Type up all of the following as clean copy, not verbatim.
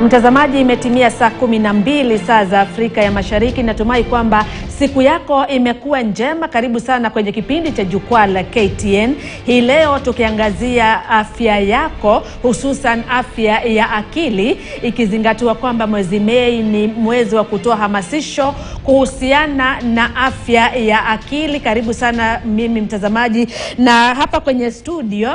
Mtazamaji, imetimia saa 12 saa za Afrika ya Mashariki. Natumai kwamba siku yako imekuwa njema. Karibu sana kwenye kipindi cha Jukwaa la KTN. Hii leo tukiangazia afya yako, hususan afya ya akili, ikizingatiwa kwamba mwezi Mei ni mwezi wa kutoa hamasisho kuhusiana na afya ya akili. Karibu sana mimi mtazamaji, na hapa kwenye studio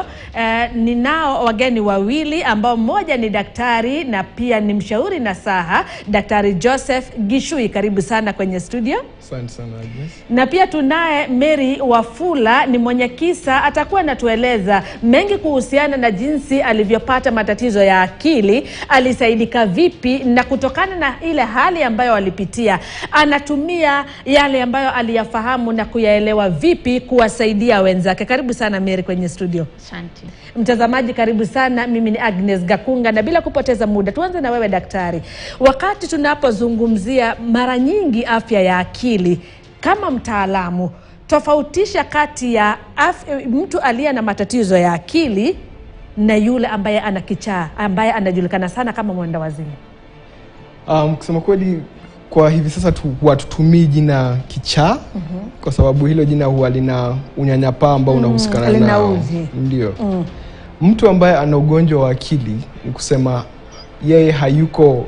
ninao wageni wawili ambao mmoja ni daktari na pia ni mshauri nasaha, Daktari Joseph Gishui. Karibu sana kwenye studio. Asante sana Agnes. Na pia tunaye Mary Wafula, ni mwenye kisa, atakuwa anatueleza mengi kuhusiana na jinsi alivyopata matatizo ya akili, alisaidika vipi, na kutokana na ile hali ambayo alipitia anatumia yale ambayo aliyafahamu na kuyaelewa vipi kuwasaidia wenzake. Karibu sana Mary kwenye studio. Asante. Mtazamaji karibu sana, mimi ni Agnes Gakunga, na bila kupoteza muda tuanze na wewe daktari. Wakati tunapozungumzia mara nyingi afya ya akili, kama mtaalamu, tofautisha kati ya mtu aliye na matatizo ya akili na yule ambaye ana kichaa, ambaye anajulikana sana kama mwenda wazimu. Kusema kweli, kwa hivi sasa hatutumii jina kichaa, kwa sababu hilo jina huwa lina unyanyapaa ambao unahusikana nao. Ndio. Mtu ambaye ana ugonjwa wa akili ni kusema yeye hayuko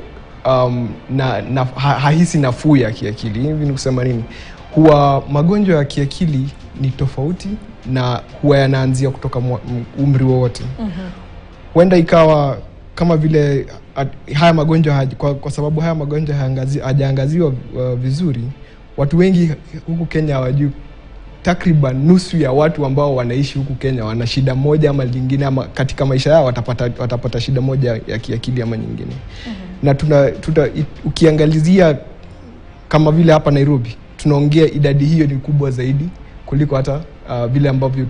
hahisi nafuu ya kiakili. Hivi ni kusema nini? Huwa magonjwa ya kiakili ni tofauti na huwa yanaanzia kutoka umri wowote. Huenda ikawa kama vile haya magonjwa kwa sababu haya magonjwa hayaangaziwa vizuri, watu wengi huku Kenya hawajui takriban nusu ya watu ambao wanaishi huku Kenya wana shida moja ama lingine, ama katika maisha yao watapata shida moja ya kiakili ama nyingine. Na ukiangalizia kama vile hapa Nairobi, tunaongea idadi hiyo ni kubwa zaidi kuliko hata vile ambavyo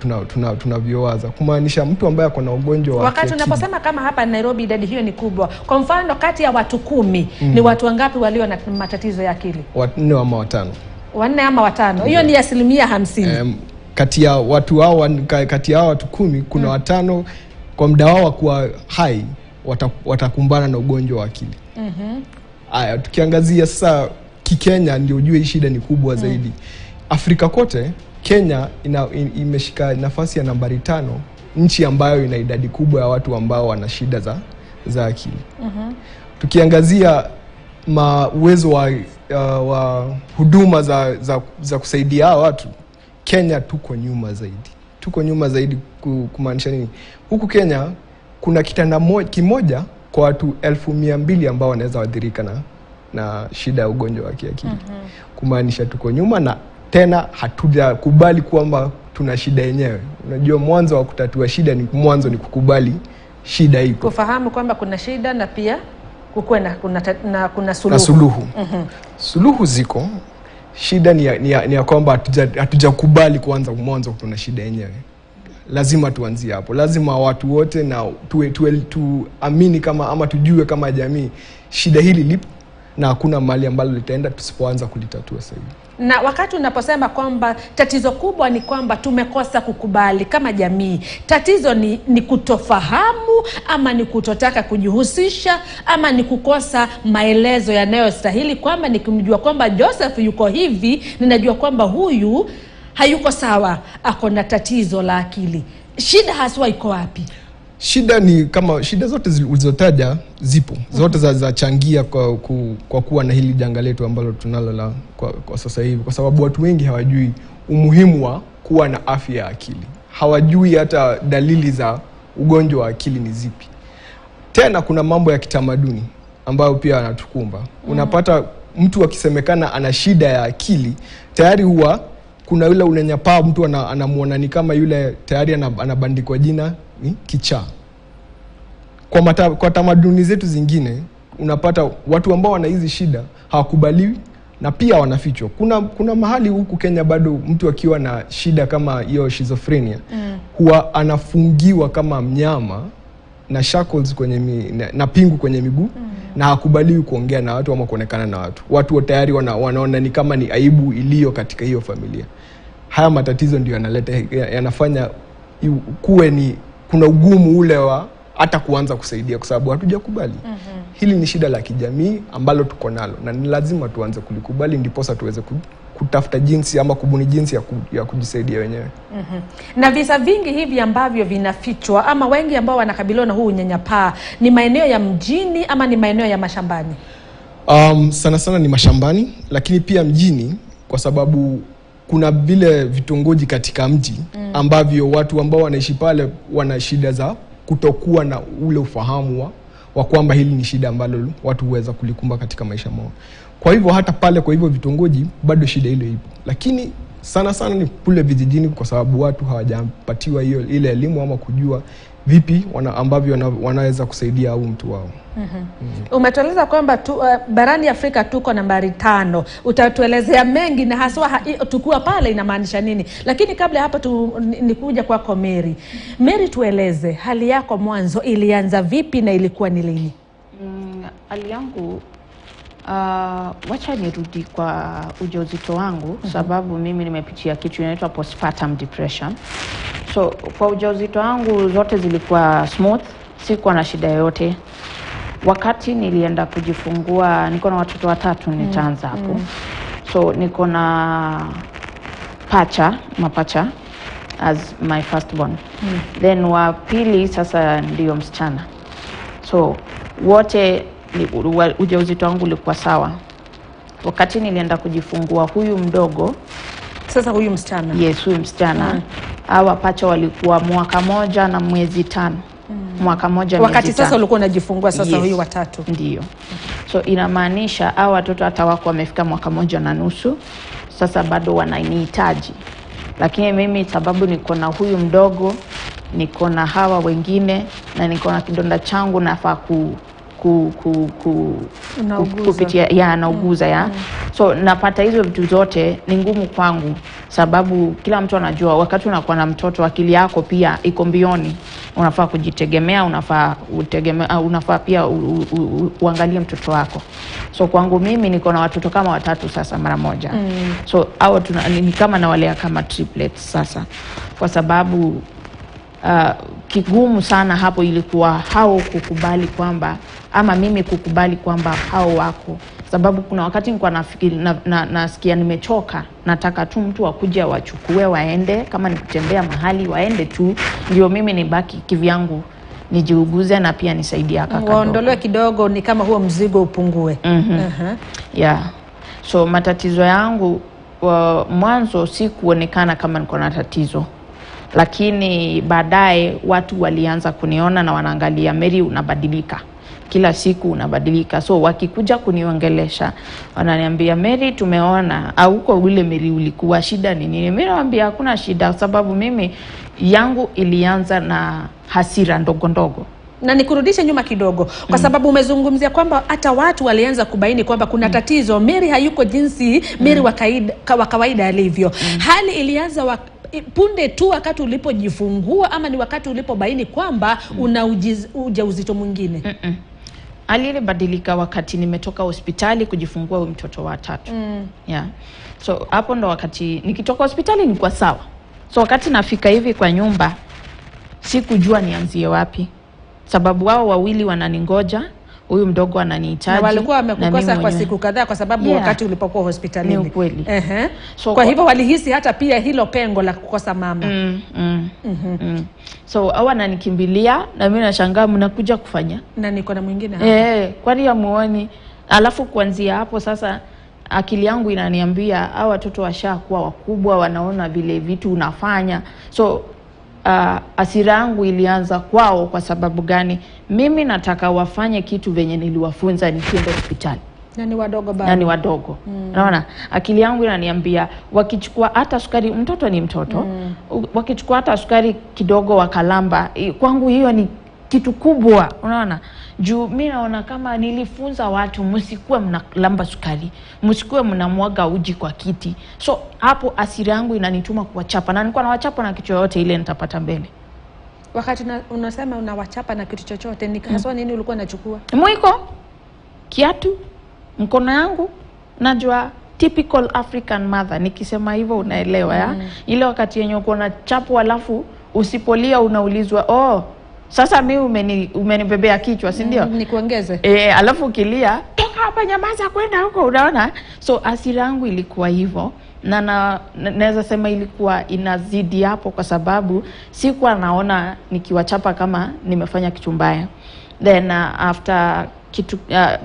tunavyowaza. Kumaanisha mtu ambaye ako na ugonjwa wa wakati tunaposema kama hapa Nairobi idadi hiyo ni kubwa, kwa mfano kati ya watu 10 ni watu wangapi walio na matatizo ya akili? 4 ama 5. 4 ama 5. Hiyo ni 50%. Kati ya watu hao, kati ya watu 10 kuna 5 kwa muda wao kuwa hai watakumbana na ugonjwa wa akili. Haya, tukiangazia sasa Kikenya ndio ujue hii shida ni kubwa zaidi. Afrika kote Kenya imeshika nafasi ya nambari 5, nchi ambayo ina idadi kubwa ya watu ambao wana shida za akili. Tukiangazia uwezo wa huduma za kusaidia watu, Kenya tuko nyuma zaidi. Tuko nyuma zaidi kumaanisha nini? Huku Kenya kuna kitanda kimoja kwa watu 200,000 ambao wanaweza kuathirika na shida ya ugonjwa wa kiakili. Kumaanisha tuko nyuma, na tena hatujakubali kwamba tuna shida yenyewe. Unajua mwanzo wa kutatua shida ni kukubali shida ipo. Kufahamu kwamba kuna shida na pia kukuwe kuna suluhu. Suluhu ziko. Shida ni ya kwamba hatujakubali kwanza mwanzo tuna shida yenyewe. Lazima tuanzie hapo. Lazima watu wote na tuamini kama ama tujue kama jamii shida hili lipo na hakuna mahali ambalo litaenda tusipoanza kulitatua sasa hivi. Na wakati unaposema kwamba tatizo kubwa ni kwamba tumekosa kukubali kama jamii, tatizo ni kutofahamu, ama ni kutotaka kujihusisha, ama ni kukosa maelezo yanayostahili, kwamba nikimjua kwamba Joseph yuko hivi, ninajua kwamba huyu hayuko sawa, ako na tatizo la akili. Shida haswa iko wapi? Shida ni kama shida zote zilizotaja zipo. Zote za changia kwa kuwa na hili janga letu ambalo tunalo kwa sasa hivi, kwa sababu watu wengi hawajui umuhimu wa kuwa na afya ya akili. Hawajui hata dalili za ugonjwa wa akili ni zipi. Tena kuna mambo ya kitamaduni ambayo pia yanatukumba. Unapata mtu akisemekana ana shida ya akili, tayari huwa kuna yule unyanyapaa, mtu anamuona ni kama yule tayari anabandikwa jina ni kichaa. Kwa tamaduni zetu zingine unapata watu ambao wana hizi shida hawakubaliwi na pia wanafichwa. Kuna mahali huku Kenya bado mtu akiwa na shida kama hiyo schizophrenia huwa anafungiwa kama mnyama na shackles na pingu kwenye miguu na hakubaliwi kuongea na watu ama kuonekana na watu. Watu tayari wanaona ni kama ni aibu iliyo katika hiyo familia. Haya matatizo ndio yanafanya kuwe kuna ugumu ule wa hata kuanza kusaidia kwa sababu hatujakubali. Hili ni shida la kijamii ambalo tuko nalo na ni lazima tuanze kulikubali ndiposa tuweze kutafuta jinsi ama kubuni jinsi ya kujisaidia wenyewe. Na visa vingi hivi ambavyo vinafichwa ama wengi ambao wanakabiliwa na huu unyanyapaa ni maeneo ya mjini ama ni maeneo ya mashambani? Sana sana ni mashambani, lakini pia mjini kwa sababu kuna vile vitongoji katika mji ambavyo watu ambao wanaishi pale wana shida za kutokuwa na ule ufahamu wa kwamba hili ni shida ambalo watu huweza kulikumba katika maisha yao. Kwa hivyo hata pale kwa hivyo vitongoji bado shida ile ipo. Lakini sana sana ni kule vijijini kwa sababu watu hawajapatiwa ile elimu ama kujua vipi ambavyo wanaweza kusaidia au mtu wao. Umetoeleza kwamba barani Afrika tuko nambari 5. Utatuelezea mengi na haswa tukua pale inamaanisha nini. Lakini kabla hapa nikuja kwako Mary. Mary, tueleze hali yako mwanzo ilianza vipi na ilikuwa ni lini? Hali yangu wacha nirudi kwa ujauzito wangu sababu mimi nimepitia kitu inaitwa postpartum depression. So kwa ujauzito wangu zote zilikuwa smooth, sikuwa na shida yoyote. Wakati nilienda kujifungua, niko na watoto 3 nitaanza hapo. So niko na mapacha as my firstborn. Then wa pili sasa ndio msichana. So wote ujauzito wangu ulikuwa sawa. Wakati nilienda kujifungua huyu mdogo, sasa huyu msichana. Yes, huyu msichana. Hawa pacha walikuwa mwaka 1 na miezi 5. Mwaka 1 miezi 5. Wakati sasa ulikuwa unajifungua sasa huyu wa 3. Ndio. So inamaanisha hawa watoto hata wako wamefika mwaka 1 na nusu. Sasa bado wananihitaji. Lakini mimi sababu niko na huyu mdogo, niko na hawa wengine na niko na kidonda changu nafaa kupitia nauguza So napata hizo vitu zote ni ngumu kwangu sababu kila mtu anajua wakati unakuwa na mtoto akili yako pia iko mbioni, unafaa kujitegemea, unafaa pia uangalie mtoto wako. So kwangu mimi niko na watoto kama 3 sasa mara moja. So hao ni kama nawalea kama triplets sasa kwa sababu kigumu sana hapo ilikuwa hao kukubali kwamba ama mimi kukubali kwamba hao wako, sababu kuna wakati nilikuwa nafikiri nasikia nimechoka, nataka tu mtu akuje wachukue waende, kama ni kutembea mahali waende tu ndio mimi nibaki kivyangu nijiuguze na pia nisaidia kaka. Waondolewe kidogo ni kama huo mzigo upungue. So matatizo yangu mwanzo si kuonekana kama niko na tatizo. Lakini baadaye watu walianza kuniona na wanaangalia, Mary unabadilika. Kila siku unabadilika. So wakikuja kuniongelesha, wananiambia Mary tumeona au uko ule Mary ulikuwa shida ni nini? Mimi naambia hakuna shida sababu mimi yangu ilianza na hasira ndogo ndogo. Na nikurudishe nyuma kidogo kwa sababu umezungumzia kwamba hata watu walianza kubaini kwamba kuna tatizo. Mary hayuko jinsi Mary wa kawaida alivyo. Hali ilianza punde tu wakati ulipojifungua ama ni wakati ulipobaini kwamba una ujauzito mwingine? Alibadilika wakati nimetoka hospitali kujifungua huyu mtoto wa 3. So hapo ndo wakati nikitoka hospitali nilikuwa sawa. So wakati nafika hivi kwa nyumba sikujua nianzie wapi. Sababu wao wawili wananingoja, huyu mdogo ananihitaji. Na walikuwa wamekukosa kwa siku kadhaa kwa sababu wakati ulipokuwa hospitalini. Ni ukweli. So kwa hivyo walihisi hata pia hilo pengo la kukosa mama. So hawa wananikimbilia na mimi nashangaa mnakuja kufanya. Na niko na mwingine hapa. Kwani hamuoni? Alafu kuanzia hapo sasa akili yangu inaniambia hawa watoto washakuwa wakubwa, wanaona vile vitu unafanya. So hasira yangu ilianza kwao. Kwa sababu gani? Mimi nataka wafanye kitu venye niliwafunza nikienda hospitali. Na ni wadogo bado. Na ni wadogo. Unaona? Akili yangu inaniambia wakichukua hata sukari, mtoto ni mtoto. Wakichukua hata sukari kidogo wakalamba, kwangu hiyo ni kitu kubwa. Unaona? Juu mimi naona kama nilifunza watu msikuwe mnalamba sukari, msikuwe mnamwaga uji kwa kiti. So hapo hasira yangu inanituma kuwachapa, na nilikuwa nawachapa na kitu yote ile nitapata mbele. Wakati unasema unawachapa na kitu chochote, ni haswa nini ulikuwa unachukua? Mwiko, kiatu, mkono yangu. Najua typical African mother, nikisema hivyo unaelewa ya? Ile wakati yenye uko na chapo alafu usipolia unaulizwa, Sasa mimi umenibebea kichwa, si ndio? Nikuongeze. Alafu kilia, toka hapa, nyamaza, kwenda huko, unaona? So hasira yangu ilikuwa hivyo, na naweza sema ilikuwa inazidi hapo kwa sababu sikuwa naona nikiwachapa kama nimefanya kitu mbaya. Then after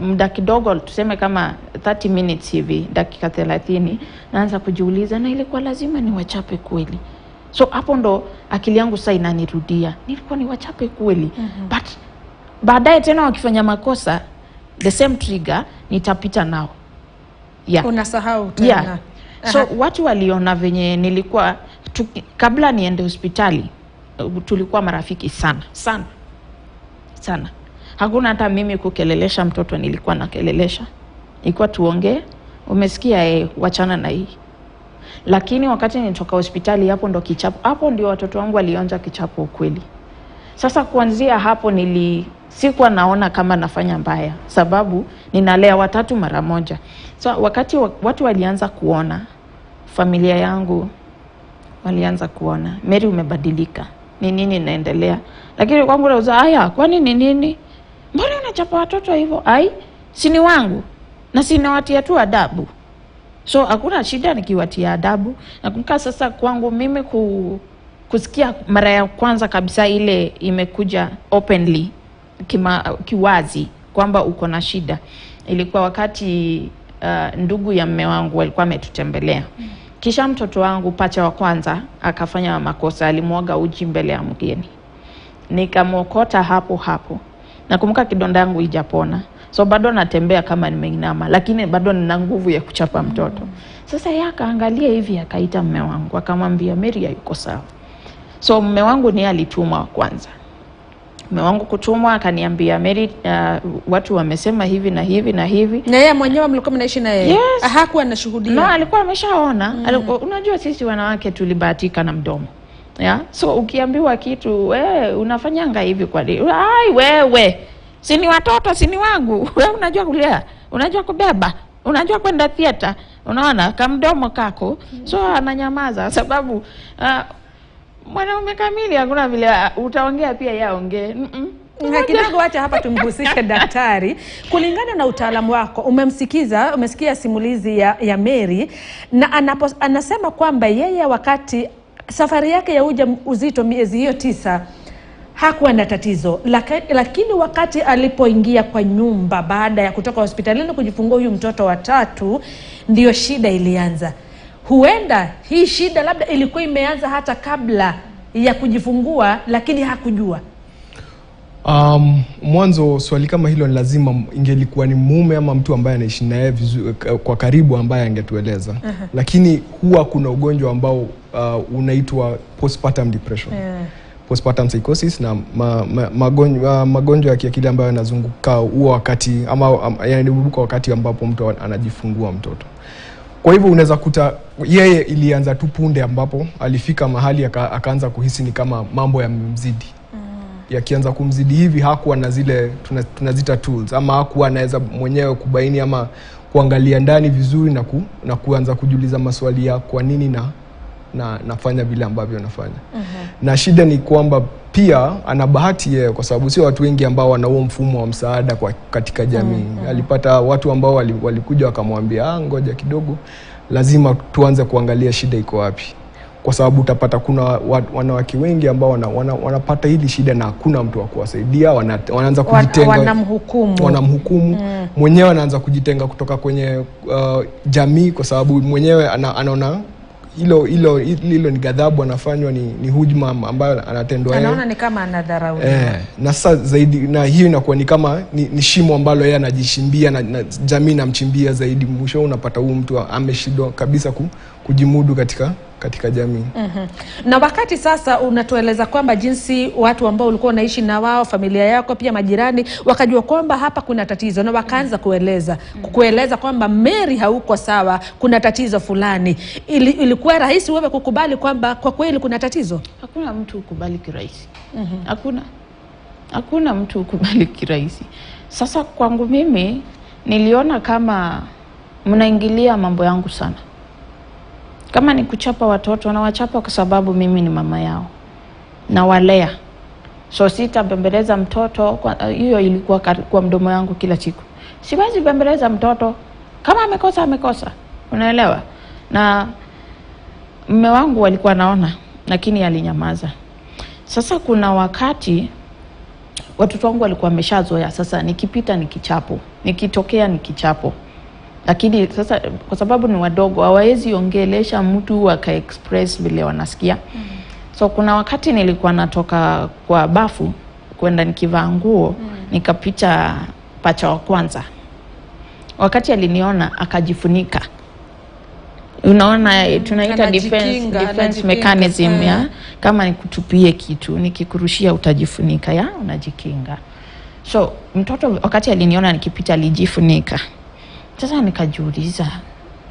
muda kidogo, tuseme kama 30 minutes hivi, dakika 30, naanza kujiuliza, na ilikuwa lazima niwachape kweli? So hapo ndo akili yangu sasa inanirudia, nilikuwa niwachape kweli? But baadaye tena wakifanya makosa, the same trigger nitapita nao. Unasahau tena. So watu waliona venye nilikuwa kabla niende hospitali, tulikuwa marafiki sana sana sana. Hakuna hata mimi kukelelesha mtoto nilikuwa nakelelesha. Ilikuwa tuongee, umesikia, wachana na hii. Lakini wakati nitoka hospitali, hapo ndo kichapo, hapo ndio watoto wangu walionja kichapo kweli. Sasa kuanzia hapo sikuwa naona kama nafanya mbaya, sababu ninalea watatu mara moja. So wakati watu walianza kuona, familia yangu walianza kuona, Mary umebadilika, ni nini inaendelea? Lakini kwangu nauza, haya, kwani ni nini? Mbona unachapa watoto hivyo? Si ni wangu na sinawatia tu adabu. So hakuna shida nikiwatia adabu. Nakumbuka sasa kwangu mimi kusikia mara ya kwanza kabisa ile imekuja openly, kiwazi kwamba uko na shida, ilikuwa wakati ndugu ya mume wangu walikuwa ametutembelea. Kisha mtoto wangu pacha wa kwanza akafanya makosa, alimwaga uji mbele ya mgeni. Nikamwokota hapo. Nakumbuka kidonda yangu haijapona. So bado natembea kama nimeinama, lakini bado nina nguvu ya kuchapa mtoto. Sasa yeye akaangalia hivi, akaita mume wangu, akamwambia Mary hayuko sawa. So mume wangu ni alitumwa kwanza. Mume wangu kutumwa akaniambia, Mary, watu wamesema hivi na hivi na hivi. Na yeye mwenyewe mlikuwa mnaishi na yeye? Yes. Hakuwa anashuhudia? No, alikuwa ameshaona. Unajua sisi wanawake tulibahatika na mdomo. So ukiambiwa kitu, unafanyanga hivi kwa nini? Wewe, si ni watoto, si ni wangu. Wewe unajua kulea, unajua kubeba, unajua kwenda theater, unaona kamdomo kako. So ananyamaza sababu mwanaume kamili hakuna vile utaongea pia yaongee. Kidogo acha hapa tumhusishe daktari. Kulingana na utaalamu wako, umesikia simulizi ya Mary, na anasema kwamba yeye wakati safari yake ya uzito miezi hiyo 9 hakuwa na tatizo, lakini wakati alipoingia kwa nyumba baada ya kutoka hospitalini kujifungua huyu mtoto wa 3, ndio shida ilianza. Huenda hii shida labda ilikuwa imeanza hata kabla ya kujifungua, lakini hakujua. Mwanzo swali kama hilo ni lazima ingelikuwa ni mume ama mtu ambaye anaishi naye kwa karibu ambaye angetueleza. Lakini huwa kuna ugonjwa ambao unaitwa postpartum depression. Postpartum psychosis na magonjwa ya kiakili ambayo yanazunguka huo wakati ama yanaibuka wakati ambapo mtu anajifungua mtoto. Kwa hivyo unaweza kuta yeye ilianza tu punde ambapo alifika mahali akaanza kuhisi ni kama mambo yamemzidi. Yakianza kumzidi hivi hakuwa na zile tunazita tools, ama hakuwa anaweza mwenyewe kubaini ama kuangalia ndani vizuri na kuanza kujiuliza maswali ya kwa nini na nafanya vile ambavyo nafanya. Na shida ni kwamba pia ana bahati yeye, kwa sababu sio watu wengi ambao wana huo mfumo wa msaada katika jamii. Alipata watu ambao walikuja wakamwambia, ngoja kidogo, lazima tuanze kuangalia shida iko wapi. Kwa sababu utapata kuna wanawake wengi ambao wanapata hili shida na hakuna mtu wa kuwasaidia, wanaanza kujitenga, wanamhukumu. Mwenyewe anaanza kujitenga kutoka kwenye jamii, kwa sababu mwenyewe anaona hilo ni ghadhabu anafanywa, ni hujuma ambayo anatendwa yeye. Anaona ni kama anadharauliwa. Na sasa zaidi, na hiyo inakuwa ni kama ni shimo ambalo yeye anajishimbia na jamii namchimbia zaidi. Mwisho unapata huyu mtu ameshindwa kabisa kujimudu katika jamii. Na wakati sasa unatueleza kwamba jinsi watu ambao ulikuwa unaishi na wao, familia yako, pia majirani, wakajua kwamba hapa kuna tatizo na wakaanza kueleza kwamba Mary hauko sawa, kuna tatizo fulani. Ilikuwa rahisi wewe kukubali kwamba kwa kweli kuna tatizo? Hakuna mtu ukubali kirahisi. Hakuna mtu ukubali kirahisi. Sasa kwangu mimi niliona kama mnaingilia mambo yangu sana. Kama ni kuchapa watoto, na wachapa kwa sababu mimi ni mama yao na walea. So sitabembeleza mtoto, hiyo ilikuwa kwa mdomo yangu kila siku. Siwezi bembeleza mtoto, kama amekosa amekosa, unaelewa? Na mume wangu walikuwa naona, lakini alinyamaza. Sasa kuna wakati watoto wangu walikuwa wameshazoea, sasa nikipita nikichapo, nikitokea nikichapo. Lakini sasa kwa sababu ni wadogo hawawezi ongelesha mtu waka express vile wanasikia. So kuna wakati nilikuwa natoka kwa bafu kwenda nikivaa nguo, nikapita pacha wa kwanza. Wakati aliniona akajifunika. Unaona tunaita defense mechanism ya kama nikutupie kitu, nikikurushia utajifunika ya unajikinga. So mtoto wakati aliniona nikipita alijifunika. Sasa nikajiuliza,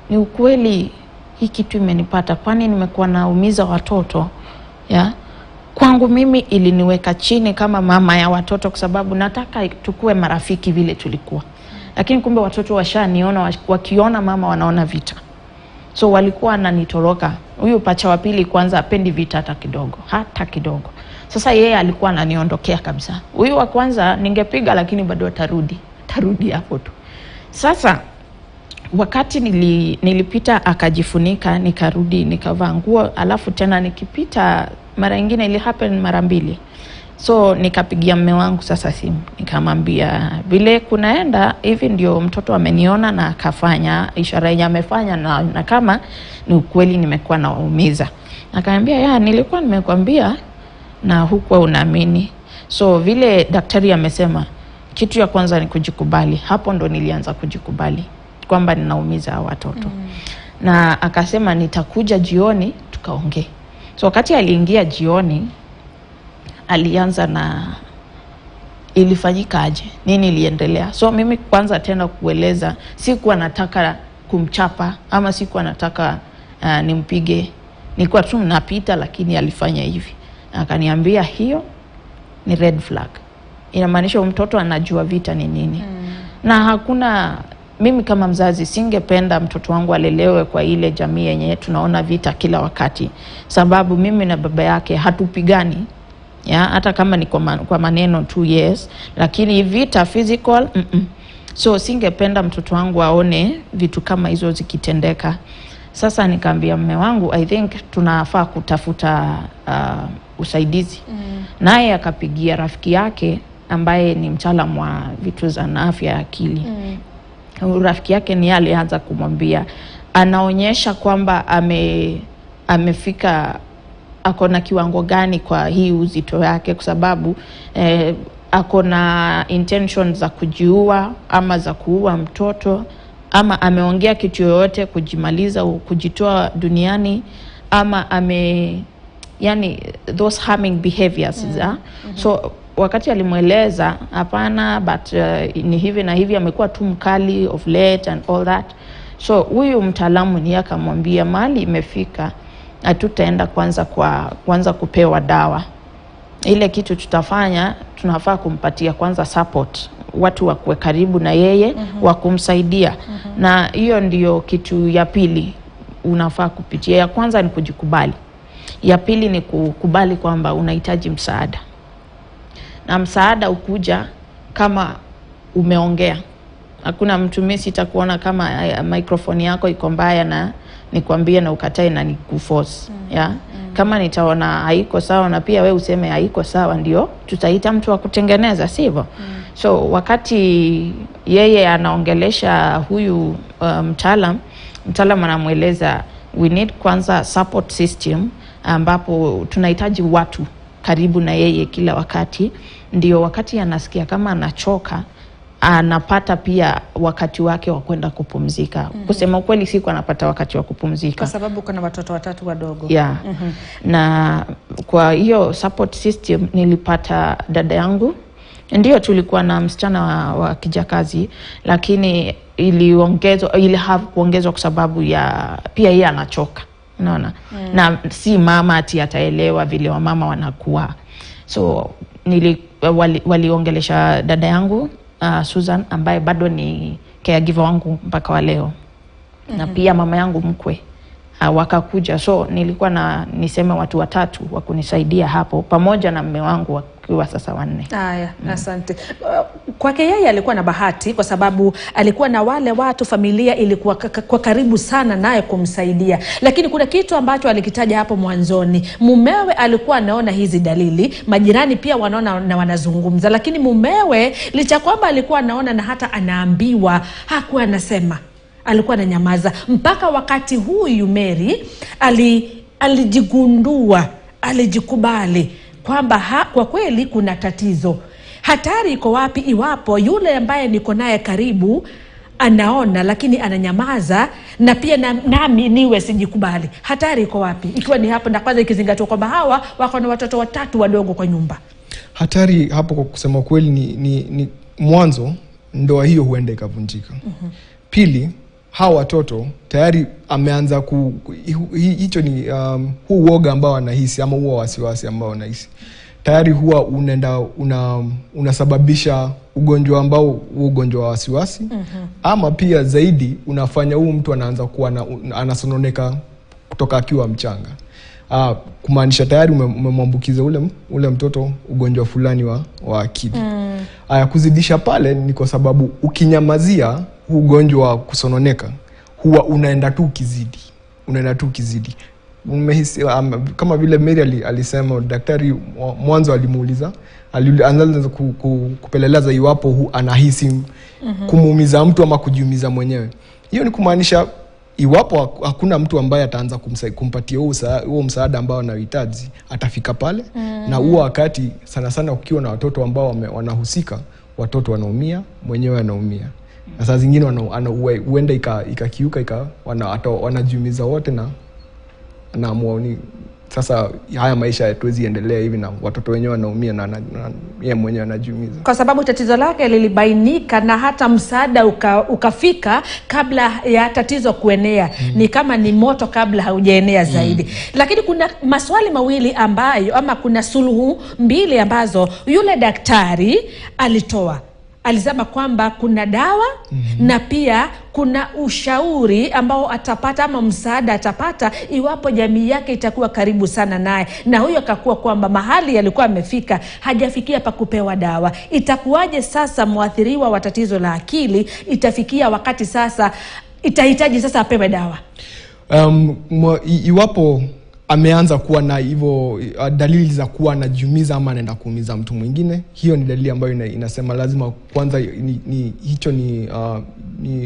ni ukweli hii kitu imenipata, kwani nimekuwa naumiza watoto? Ya kwangu mimi iliniweka chini kama mama ya watoto, kwa sababu nataka tukue marafiki vile tulikuwa. Lakini kumbe watoto washaniona, wakiona mama wanaona vita. So walikuwa ananitoroka. Huyu pacha wa pili kwanza hapendi vita hata kidogo. Sasa yeye alikuwa ananiondokea kabisa. Huyu wa kwanza ningepiga lakini bado atarudi hapo tu. Sasa wakati nilipita akajifunika, nikarudi nikavaa nguo, alafu tena nikipita mara nyingine ili happen mara 2. So nikapigia mume wangu sasa simu, nikamwambia vile kunaenda hivi ndio mtoto ameniona na akafanya ishara yenye amefanya, na kama ni ukweli nimekuwa naumiza. Akaniambia nilikuwa nimekwambia na hukuwa unaamini. So vile daktari amesema, kitu ya kwanza ni kujikubali. Hapo ndo nilianza kujikubali kwamba ninaumiza watoto. Na akasema nitakuja jioni tukaongee. So wakati aliingia jioni, alianza na ilifanyika aje, nini iliendelea. So mimi kwanza tena kueleza, sikuwa nataka kumchapa ama sikuwa nataka nimpige, nilikuwa tu napita, lakini alifanya hivi. Akaniambia hiyo ni red flag, inamaanisha mtoto anajua vita ni nini. Na hakuna, mimi kama mzazi singependa mtoto wangu alelewe kwa ile jamii yenye tunaona vita kila wakati, sababu mimi na baba yake hatupigani. Hata kama ni kwa maneno 2 years, lakini vita physical So singependa mtoto wangu aone vitu kama hizo zikitendeka. Sasa nikamwambia mume wangu, I think tunafaa kutafuta usaidizi. Naye akapigia rafiki yake ambaye ni mtaalamu wa vitu za afya ya akili. Rafiki yake ni alianza kumwambia, anaonyesha kwamba amefika akona kiwango gani kwa hii uzito yake, kwa sababu akona intention za kujiua ama za kuua mtoto, ama ameongea kitu yoyote kujimaliza au kujitoa duniani, ama yani those harming behaviors. So wakati alimueleza hapana, but ni hivi na hivi, amekuwa tu mkali of late and all that. So huyu mtaalamu ni akamwambia mali imefika, hatutaenda kwanza kupewa dawa. Ile kitu tutafanya, tunafaa kumpatia kwanza support, watu wakuwe karibu na yeye, wakumsaidia. Na hiyo ndio kitu ya pili unafaa kupitia. Ya kwanza ni kujikubali. Ya pili ni kukubali kwamba unahitaji msaada. Na msaada ukuja kama umeongea. Hakuna mtu mimi sitakuona kama microphone yako iko mbaya na nikwambie na ukatae na nikuforce. Kama nitaona haiko sawa na pia wewe useme haiko sawa, ndio tutaita mtu wa kutengeneza, sivyo? So wakati yeye anaongelesha huyu mtaalam anamueleza we need kwanza support system, ambapo tunahitaji watu karibu na yeye kila wakati, ndio wakati anasikia kama anachoka anapata pia wakati wake wa kwenda kupumzika. Kusema ukweli siku anapata wakati wa kupumzika kwa sababu kuna watoto 3 wadogo. Na kwa hiyo support system nilipata dada yangu. Ndio tulikuwa na msichana wa kijakazi, lakini kuongezwa kwa sababu ya pia yeye anachoka, unaona. Na si mama ati ataelewa vile wa mama wanakuwa. So waliongelesha dada yangu Susan, ambaye bado ni caregiver wangu mpaka wa leo. Na pia mama yangu mkwe wakakuja. So nilikuwa na niseme watu watatu wa kunisaidia hapo pamoja na mume wangu wakiwa sasa 4. Haya, asante. Kwake yeye alikuwa na bahati kwa sababu alikuwa na wale watu, familia ilikuwa kwa karibu sana naye kumsaidia. Lakini kuna kitu ambacho alikitaja hapo mwanzoni. Mumewe alikuwa anaona hizi dalili, majirani pia wanaona na wanazungumza, lakini mumewe licha kwamba alikuwa anaona na hata anaambiwa, hakuwa anasema. Alikuwa ananyamaza mpaka wakati huyu Mary alijigundua, alijikubali kwamba kwa kweli kuna tatizo. Hatari iko wapi iwapo yule ambaye niko naye karibu anaona lakini ananyamaza, na pia nami niwe sijikubali? Hatari iko wapi ikiwa ni hapo, na kwanza ikizingatiwa kwamba hawa wako na watoto 3 wadogo kwa nyumba? Hatari hapo kwa kusema kweli ni mwanzo ndoa hiyo huenda ikavunjika. Pili, hawa watoto tayari ameanza hicho ni huu woga ambao anahisi ama huo wasiwasi ambao anahisi tayari huwa unasababisha ugonjwa ambao ugonjwa wa wasiwasi. Ama pia zaidi unafanya huu mtu anaanza kuwa anasononeka kutoka akiwa mchanga. Kumaanisha tayari umemwambukiza ule mtoto ugonjwa fulani wa akili. Kuzidisha pale ni kwa sababu ukinyamazia ugonjwa wa kusononeka huwa unaenda tu kizidi. Umehisi kama vile Mary alisema, daktari mwanzo alimuuliza, alianza kupeleleza iwapo anahisi kumuumiza mtu ama kujiumiza mwenyewe. Hiyo ni kumaanisha iwapo hakuna mtu ambaye ataanza kumpatia huo msaada ambao anahitaji, atafika pale na huo wakati sana ukiwa na watoto ambao wanahusika, watoto wanaumia, mwenyewe anaumia. Na saa zingine huenda ikakiuka wanajiumiza wote na muoni sasa haya maisha hatuwezi endelea hivi na watoto wenyewe wanaumia na yeye mwenyewe anajiumiza. Kwa sababu tatizo lake lilibainika na hata msaada ukafika kabla ya tatizo kuenea. Ni kama ni moto kabla haujaenea zaidi. Lakini kuna maswali mawili ambayo ama kuna suluhu mbili ambazo yule daktari alitoa. Alisema kwamba kuna dawa na pia kuna ushauri ambao atapata ama msaada atapata iwapo jamii yake itakuwa karibu sana naye. Na huyo akakuwa kwamba mahali alikuwa amefika hajafikia pa kupewa dawa. Itakuwaje sasa muathiriwa wa tatizo la akili itafikia wakati sasa itahitaji sasa apewe dawa? Iwapo ameanza kuwa na hivyo dalili za kuwa anajiumiza ama anaenda kuumiza mtu mwingine, hiyo ni dalili ambayo inasema lazima kwanza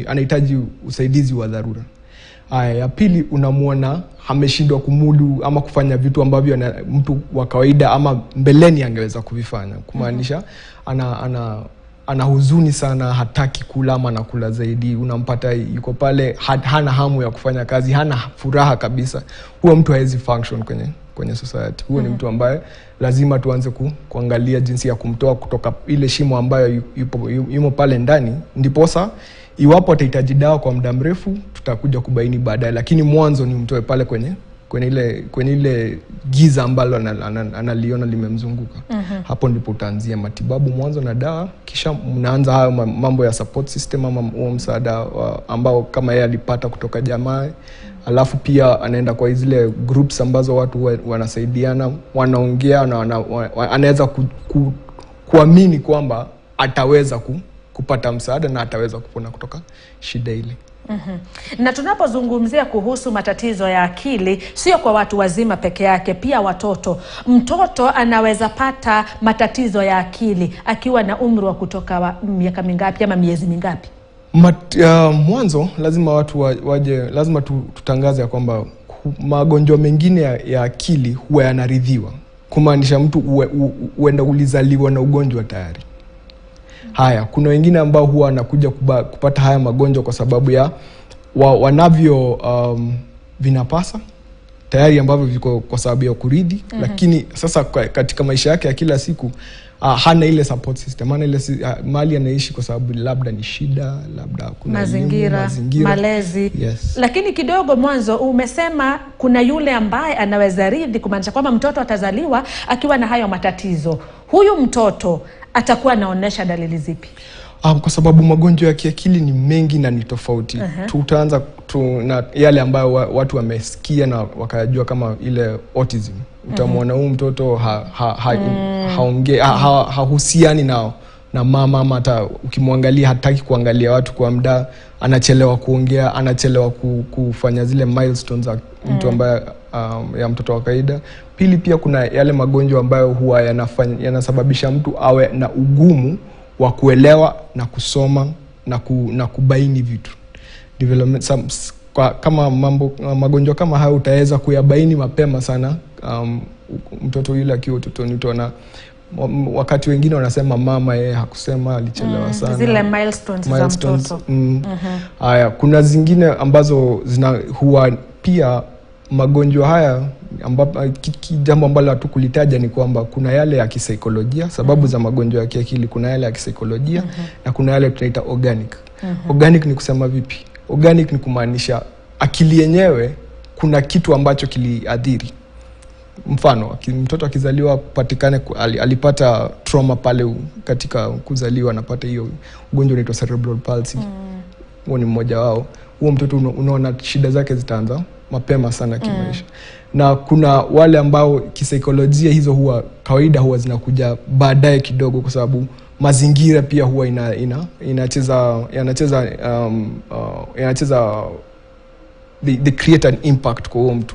anahitaji usaidizi wa dharura. Ya pili, unamuona ameshindwa kumudu ama kufanya vitu ambavyo mtu wa kawaida ama mbeleni angeweza kuvifanya. Kumaanisha ana huzuni sana, hataki kula ama anakula zaidi. Unampata yuko pale hana hamu ya kufanya kazi, hana furaha kabisa. Huyo mtu hawezi function kwenye society. Huyo ni mtu ambaye lazima tuanze kuangalia jinsi ya kumtoa kutoka ile shimo ambayo yumo pale ndani. Ndiposa iwapo atahitaji dawa kwa muda mrefu tutakuja kubaini baadaye, lakini mwanzo ni mtoe pale kwenye ile giza ambalo analiona limemzunguka. Hapo ndipo utaanzia matibabu mwanzo na dawa, kisha mnaanza hayo mambo ya support system ama huo msaada ambao kama yeye alipata kutoka jamaa. Alafu pia anaenda kwa zile groups ambazo watu wanasaidiana, wanaongea na anaweza kuamini kwamba ataweza kupata msaada na ataweza kupona kutoka shida ile. Na tunapozungumzia kuhusu matatizo ya akili, sio kwa watu wazima peke yake, pia watoto. Mtoto anaweza pata matatizo ya akili akiwa na umri wa kutoka miaka mingapi ama miezi mingapi? Mwanzo lazima watu lazima tutangaze ya kwamba magonjwa mengine ya akili huwa yanaridhiwa. Kumaanisha mtu huenda ulizaliwa na ugonjwa tayari. Haya, kuna wengine ambao huwa wanakuja kupata haya magonjwa kwa sababu ya wanavyo vinapasa tayari ambavyo viko kwa sababu ya kurithi. Lakini sasa katika maisha yake ya kila siku hana ile support system, hana ile mali anaishi kwa sababu labda ni shida, labda kuna mazingira, malezi. Yes. Lakini kidogo mwanzo umesema kuna yule ambaye anaweza rithi, kumaanisha kwamba mtoto atazaliwa akiwa na hayo matatizo. Huyu mtoto atakuwa anaonesha dalili zipi? Kwa sababu magonjwa ya kiakili ni mengi na ni tofauti. Tutaanza na yale ambayo watu wamesikia na wakajua kama ile autism. Utamwona huyu mtoto hahusiani na mama, ama hata ukimwangalia hataki kuangalia watu kwa muda, anachelewa kuongea, anachelewa kufanya zile milestones za mtu ambaye ya mtoto wa kawaida. Pili, pia kuna yale magonjwa ambayo huwa yanasababisha mtu awe na ugumu wa kuelewa na kusoma na kubaini vitu. Development kama magonjwa kama hayo utaweza kuyabaini mapema sana mtoto yule akiwa utotoni. Utaona wakati wengine wanasema mama yeye hakusema, alichelewa sana. Zile milestones za mtoto. Haya, kuna zingine ambazo huwa pia magonjwa haya jambo ambalo hatukulitaja ni kwamba kuna yale ya kisaikolojia. Sababu za magonjwa ya kiakili, kuna yale ya kisaikolojia na kuna yale tunaita organic. Organic ni kusema vipi? Organic ni kumaanisha akili yenyewe kuna kitu ambacho kiliadhiri. Mfano, mtoto akizaliwa patikane alipata trauma pale katika kuzaliwa, anapata hiyo ugonjwa unaitwa cerebral palsy. Huo ni mmoja wao. Huo mtoto unaona shida zake zitaanza mapema sana kimaisha. Na kuna wale ambao kisaikolojia hizo huwa kawaida huwa zinakuja baadaye kidogo, kwa sababu mazingira pia huwa yanacheza they create an impact kwa huo mtu.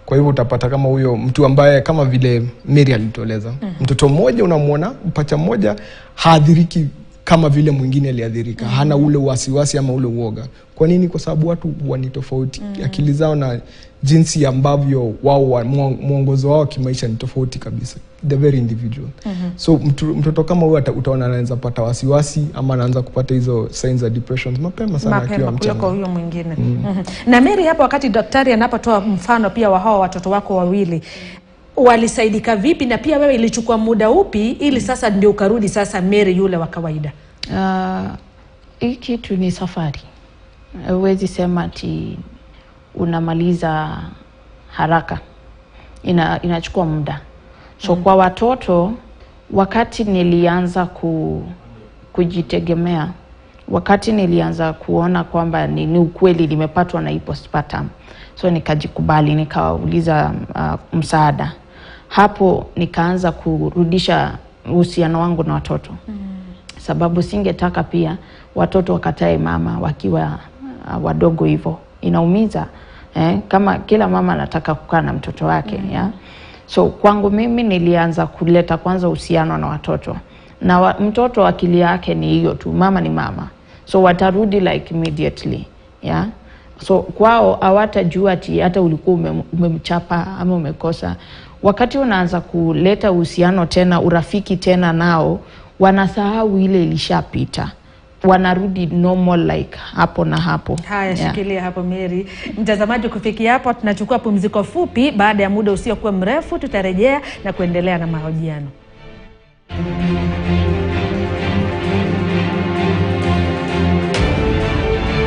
Kwa hivyo utapata kama huyo mtu ambaye kama vile Mary alitueleza, mtoto mmoja unamwona pacha mmoja haadhiriki kama vile mwingine aliadhirika. Hana ule wasiwasi ama ule uoga. Kwa nini? Kwa sababu watu huwa ni tofauti. Akili zao na jinsi ambavyo wao mwongozo wao kimaisha ni tofauti kabisa. They're very individual. So mtoto kama huyo utaona anaanza pata wasiwasi ama anaanza kupata hizo signs of depression mapema sana akiwa mchanga kuliko huyo mwingine. Na Mary, hapo wakati daktari anapotoa mfano pia wa hao watoto wako wawili, walisaidika vipi, na pia wewe ilichukua muda upi ili sasa ndio ukarudi sasa Mary yule wa kawaida? Hii kitu ni safari. Huwezi sema ati unamaliza haraka. Inachukua muda. So kwa watoto, wakati nilianza kujitegemea, wakati nilianza kuona kwamba ni ukweli nimepatwa na postpartum, so nikajikubali, nikauliza msaada. Hapo nikaanza kurudisha uhusiano wangu na watoto. Sababu singetaka pia watoto wakatae mama wakiwa wadogo hivyo. Inaumiza. Kama kila mama anataka kukaa na mtoto wake. So kwangu mimi nilianza kuleta kwanza uhusiano na watoto. Na mtoto akili yake ni hiyo tu, mama ni mama. So watarudi like immediately. So kwao hawatajua ati hata ulikuwa umemchapa ama umekosa. Wakati unaanza kuleta uhusiano tena, urafiki tena nao, wanasahau ile ilishapita. Wanarudi normal like hapo na hapo. Haya, shikilia hapo Mary. Mtazamaji, kufikia hapo tunachukua pumziko fupi. Baada ya muda usiokuwa mrefu tutarejea na kuendelea na mahojiano.